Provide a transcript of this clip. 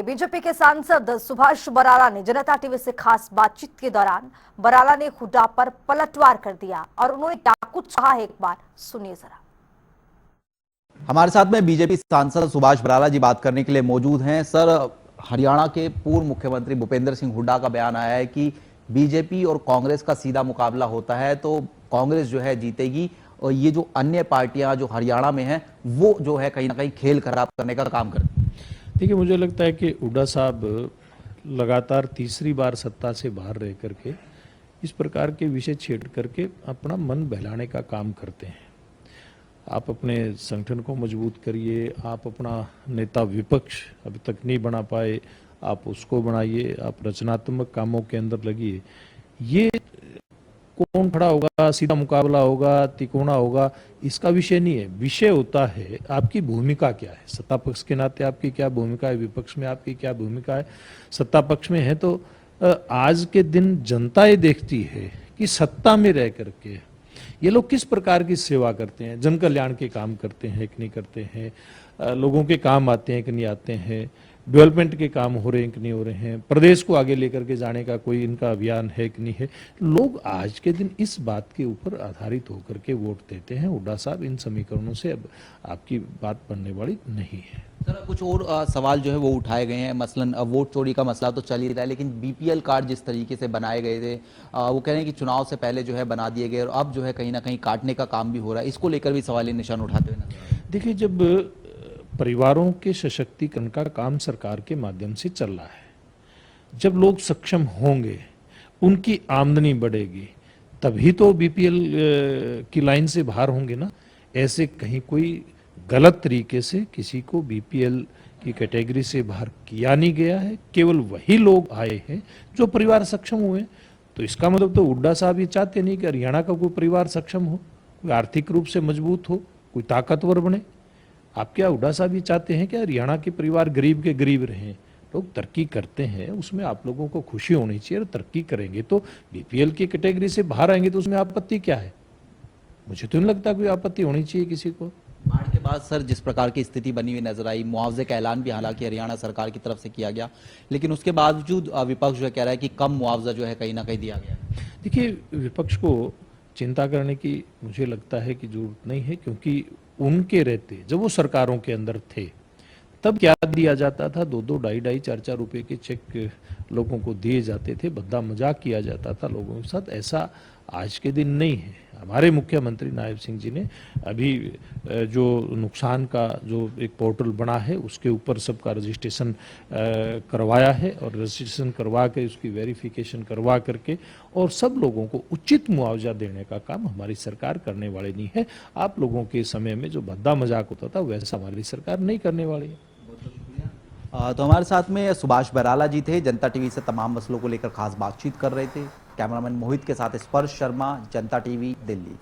BJP के सांसद सुभाष बराला ने जनता टीवी से खास बातचीत के दौरान बराला ने हुड्डा पर पलटवार कर दिया और उन्होंने क्या कुछ कहा है, एक बार सुनिए जरा। हमारे साथ में बीजेपी सांसद सुभाष बराला जी बात करने के लिए मौजूद हैं। सर, हरियाणा के पूर्व मुख्यमंत्री भूपेंद्र सिंह हुड्डा का बयान आया है कि बीजेपी और कांग्रेस का सीधा मुकाबला होता है तो कांग्रेस जो है जीतेगी और ये जो अन्य पार्टियां जो हरियाणा में हैं वो जो है कहीं ना कहीं खेल खराब करने का काम करती हैं। देखिए, मुझे लगता है कि हुड्डा साहब लगातार तीसरी बार सत्ता से बाहर रह करके इस प्रकार के विषय छेड़ करके अपना मन बहलाने का काम करते हैं। आप अपने संगठन को मजबूत करिए, आप अपना नेता विपक्ष अभी तक नहीं बना पाए, आप उसको बनाइए, आप रचनात्मक कामों के अंदर लगिए। ये कौन खड़ा होगा, सीधा मुकाबला होगा, तिकोना होगा, इसका विषय नहीं है। विषय होता है आपकी भूमिका क्या है। सत्ता पक्ष के नाते आपकी क्या भूमिका है, विपक्ष में आपकी क्या भूमिका है। सत्ता पक्ष में है तो आज के दिन जनता ये देखती है कि सत्ता में रह करके ये लोग किस प्रकार की सेवा करते हैं, जन कल्याण के काम करते हैं कि नहीं करते हैं, लोगों के काम आते हैं कि नहीं आते हैं, डेवलपमेंट के काम हो रहे हैं कि नहीं हो रहे हैं, प्रदेश को आगे लेकर के जाने का कोई इनका अभियान है कि नहीं है। लोग आज के दिन इस बात के ऊपर आधारित होकर के वोट देते हैं। हुड्डा साहब, इन समीकरणों से अब आपकी बात बनने वाली नहीं है। सर, कुछ और सवाल जो है वो उठाए गए हैं। मसलन वोट चोरी का मसला तो चल ही रहा है, लेकिन बीपीएल कार्ड जिस तरीके से बनाए गए थे वो कह रहे हैं कि चुनाव से पहले जो है बना दिए गए और अब जो है कहीं ना कहीं काटने का काम भी हो रहा है। इसको लेकर भी सवाल निशान उठाते हुए नजर आ रहे हैं। देखिए, जब परिवारों के सशक्तिकरण का काम सरकार के माध्यम से चल रहा है, जब लोग सक्षम होंगे, उनकी आमदनी बढ़ेगी, तभी तो बीपीएल की लाइन से बाहर होंगे ना। ऐसे कहीं कोई गलत तरीके से किसी को बीपीएल की कैटेगरी से बाहर किया नहीं गया है। केवल वही लोग आए हैं जो परिवार सक्षम हुए। तो इसका मतलब तो हुड्डा साहब ये चाहते नहीं कि हरियाणा का कोई परिवार सक्षम हो, कोई आर्थिक रूप से मजबूत हो, कोई ताकतवर बने। आप क्या हुड्डा साहब ये चाहते हैं कि हरियाणा के परिवार गरीब के गरीब रहें? लोग तरक्की करते हैं, उसमें आप लोगों को खुशी होनी चाहिए। और तरक्की करेंगे तो बीपीएल की कैटेगरी से बाहर आएंगे तो उसमें आपत्ति क्या है? मुझे तो नहीं लगता कोई आपत्ति होनी चाहिए किसी को। बाढ़ के बाद सर जिस प्रकार की स्थिति बनी हुई नजर आई, मुआवजे का ऐलान भी हालांकि हरियाणा सरकार की तरफ से किया गया, लेकिन उसके बावजूद विपक्ष जो कह रहा है कि कम मुआवजा जो है कहीं ना कहीं दिया गया। देखिए, विपक्ष को चिंता करने की मुझे लगता है कि जरूरत नहीं है, क्योंकि उनके रहते जब वो सरकारों के अंदर थे तब क्या दिया जाता था? 2-2, 2.5-2.5, 4-4 रुपए के चेक लोगों को दिए जाते थे, भद्दा मजाक किया जाता था लोगों के साथ। ऐसा आज के दिन नहीं है। हमारे मुख्यमंत्री नायब सिंह जी ने अभी जो नुकसान का जो एक पोर्टल बना है उसके ऊपर सबका रजिस्ट्रेशन करवाया है और रजिस्ट्रेशन करवा के उसकी वेरिफिकेशन करवा करके और सब लोगों को उचित मुआवजा देने का काम हमारी सरकार करने वाली नहीं है। आप लोगों के समय में जो भद्दा मजाक होता था वैसा हमारी सरकार नहीं करने वाली है। तो हमारे साथ में सुभाष बराला जी थे, जनता टीवी से तमाम मसलों को लेकर खास बातचीत कर रहे थे। कैमरामैन मोहित के साथ स्पर्श शर्मा, जनता टीवी, दिल्ली।